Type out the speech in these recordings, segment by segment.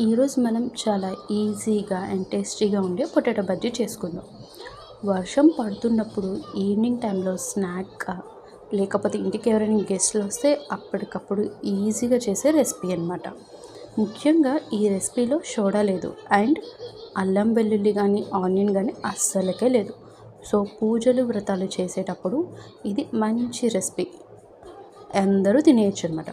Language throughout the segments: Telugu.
ఈరోజు మనం చాలా ఈజీగా అండ్ టేస్టీగా ఉండే పొటాటో బజ్జీ చేసుకుందాం. వర్షం పడుతున్నప్పుడు ఈవినింగ్ టైంలో స్నాక్గా, లేకపోతే ఇంటికి ఎవరైనా గెస్ట్లు వస్తే అప్పటికప్పుడు ఈజీగా చేసే రెసిపీ అన్నమాట. ముఖ్యంగా ఈ రెసిపీలో సోడా లేదు అండ్ అల్లం వెల్లుల్లి కానీ ఆనియన్ కానీ అస్సలకే లేదు. సో పూజలు వ్రతాలు చేసేటప్పుడు ఇది మంచి రెసిపీ, అందరూ తినేయచ్చు అనమాట.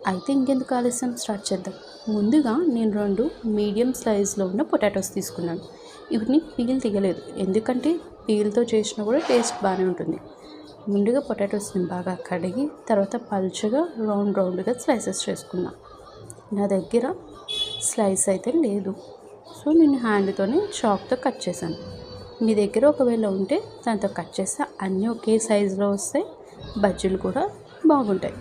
అయితే ఇంకెందుకు ఆలస్యం, స్టార్ట్ చేద్దాం. ముందుగా నేను 2 మీడియం సైజులో ఉన్న పొటాటోస్ తీసుకున్నాను. వీటిని పీల్ తీయలేదు, ఎందుకంటే పీల్తో చేసినా కూడా టేస్ట్ బాగానే ఉంటుంది. ముందుగా పొటాటోస్ని బాగా కడిగి తర్వాత పల్చగా రౌండ్గా స్లైసెస్ చేసుకున్నా. నా దగ్గర స్లైస్ అయితే లేదు, సో నేను హ్యాండ్తోనే చాక్తో కట్ చేశాను. మీ దగ్గర ఒకవేళ ఉంటే దాంతో కట్ చేస్తే అన్నీ ఒకే సైజులో వస్తాయి, బజ్జీలు కూడా బాగుంటాయి.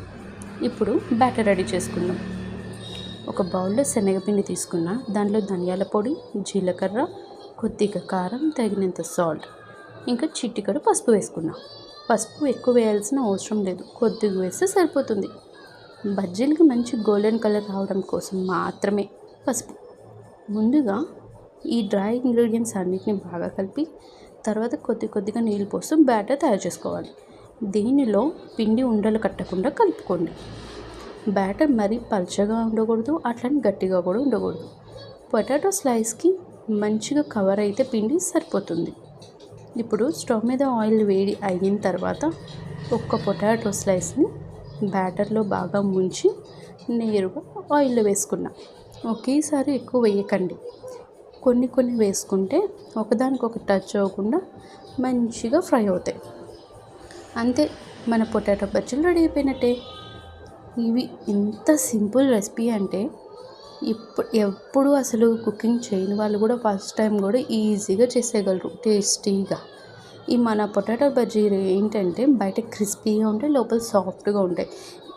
ఇప్పుడు బ్యాటర్ రెడీ చేసుకుందాం. ఒక బౌల్లో శనగపిండి తీసుకున్నా, దాంట్లో ధనియాల పొడి, జీలకర్ర, కొద్దిగా కారం, తగినంత సాల్ట్, ఇంకా చిటికెడు పసుపు వేసుకున్నా. పసుపు ఎక్కువ వేయాల్సిన అవసరం లేదు, కొద్దిగా వేస్తే సరిపోతుంది. బజ్జీలకి మంచి గోల్డెన్ కలర్ రావడం కోసం మాత్రమే పసుపు. ముందుగా ఈ డ్రై ఇంగ్రీడియంట్స్ అన్నిటిని బాగా కలిపి తర్వాత కొద్దిగా నీళ్ళు పోస్తూ బ్యాటర్ తయారు చేసుకోవాలి. దీనిలో పిండి ఉండలు కట్టకుండా కలుపుకోండి. బ్యాటర్ మరీ పల్చగా ఉండకూడదు, అట్లని గట్టిగా కూడా ఉండకూడదు. పొటాటో స్లైస్కి మంచిగా కవర్ అయితే పిండి సరిపోతుంది. ఇప్పుడు స్టవ్ మీద ఆయిల్ వేడి అయిన తర్వాత ఒక్క పొటాటో స్లైస్ని బ్యాటర్లో బాగా ముంచి నేరుగా ఆయిల్లో వేసుకున్నా. ఒకేసారి ఎక్కువ వేయకండి, కొన్ని వేసుకుంటే ఒకదానికొకటి టచ్ అవ్వకుండా మంచిగా ఫ్రై అవుతాయి. అంతే, మన పొటాటో బజ్జీలు రెడీ అయిపోయినట్టే. ఇవి ఇంత సింపుల్ రెసిపీ అంటే ఎప్పుడు అసలు కుకింగ్ చేయని వాళ్ళు కూడా ఫస్ట్ టైం కూడా ఈజీగా చేసేయగలరు టేస్టీగా. ఈ మన పొటాటో బజ్జీలు ఏంటంటే బయట క్రిస్పీగా ఉంటాయి, లోపల సాఫ్ట్గా ఉంటాయి.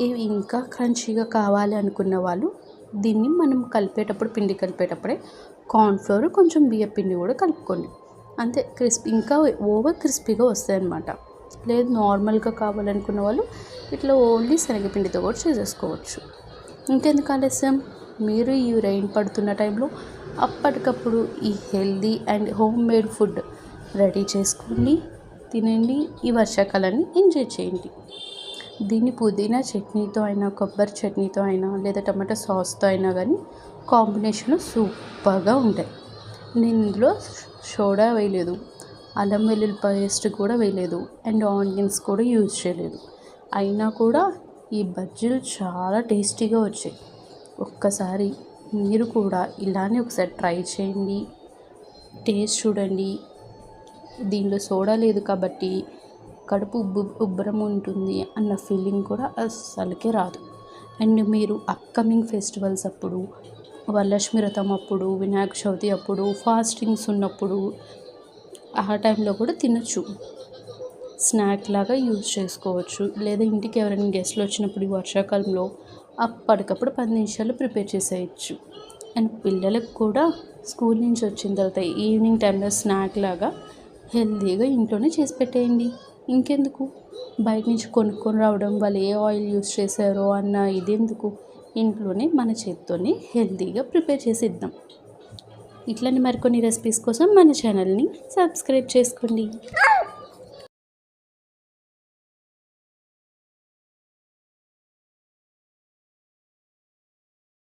ఇవి ఇంకా క్రంచీగా కావాలి అనుకున్న వాళ్ళు దీన్ని మనం పిండి కలిపేటప్పుడే కార్న్ఫ్లోర్, కొంచెం బియ్యం పిండి కూడా కలుపుకోండి. అంతే, క్రిస్పీ ఇంకా ఓవర్ క్రిస్పీగా వస్తాయి అన్నమాట. లేదు నార్మల్గా కావాలనుకున్న వాళ్ళు ఇట్లా ఓన్లీ శనగపిండితో కూడా చేసేసుకోవచ్చు. ఇంకెందుకు ఆలస్యం, మీరు ఈ రెయిన్ పడుతున్న టైంలో అప్పటికప్పుడు ఈ healthy and home made food ready చేసుకొని తినండి. ఈ వర్షాకాలాన్ని ఎంజాయ్ చేయండి. దీన్ని పుదీనా చట్నీతో అయినా, కొబ్బరి చట్నీతో అయినా, లేదా టమాటో సాస్తో అయినా కానీ కాంబినేషన్ సూపర్గా ఉంటాయి. నేను ఇందులో సోడా వేయలేదు, అల్లం వెల్లుల్లి పేస్ట్ కూడా వేయలేదు అండ్ ఆనియన్స్ కూడా యూజ్ చేయలేదు. అయినా కూడా ఈ బజ్జీలు చాలా టేస్టీగా వచ్చాయి. ఒక్కసారి మీరు కూడా ఇలానే ఒకసారి ట్రై చేయండి, టేస్ట్ చూడండి. దీనిలో సోడా లేదు కాబట్టి కడుపు ఉబ్బరం ఉంటుంది అన్న ఫీలింగ్ కూడా అస్సలకే రాదు. అండ్ మీరు అప్కమింగ్ ఫెస్టివల్స్ అప్పుడు, వరలక్ష్మి వ్రతం అప్పుడు, వినాయక చవితి అప్పుడు, ఫాస్టింగ్స్ ఉన్నప్పుడు ఆ టైంలో కూడా తినచ్చు. స్నాక్ లాగా యూజ్ చేసుకోవచ్చు. లేదా ఇంటికి ఎవరైనా గెస్ట్లు వచ్చినప్పుడు ఈ వర్షాకాలంలో అప్పటికప్పుడు 10 నిమిషాలు ప్రిపేర్ చేసేయచ్చు. అండ్ పిల్లలకు కూడా స్కూల్ నుంచి వచ్చిన తర్వాత ఈవినింగ్ టైంలో స్నాక్ లాగా హెల్తీగా ఇంట్లోనే చేసి పెట్టేయండి. ఇంకెందుకు బయట నుంచి కొనుక్కొని రావడం, వాళ్ళు ఏ ఆయిల్ యూజ్ చేశారో అన్న ఇదెందుకు, ఇంట్లోనే మన చేత్తోనే హెల్తీగా ప్రిపేర్ చేసి ఇద్దాం. ఇట్లని మరికొన్ని రెసిపీస్ కోసం మన ఛానల్ని సబ్స్క్రైబ్ చేసుకోండి.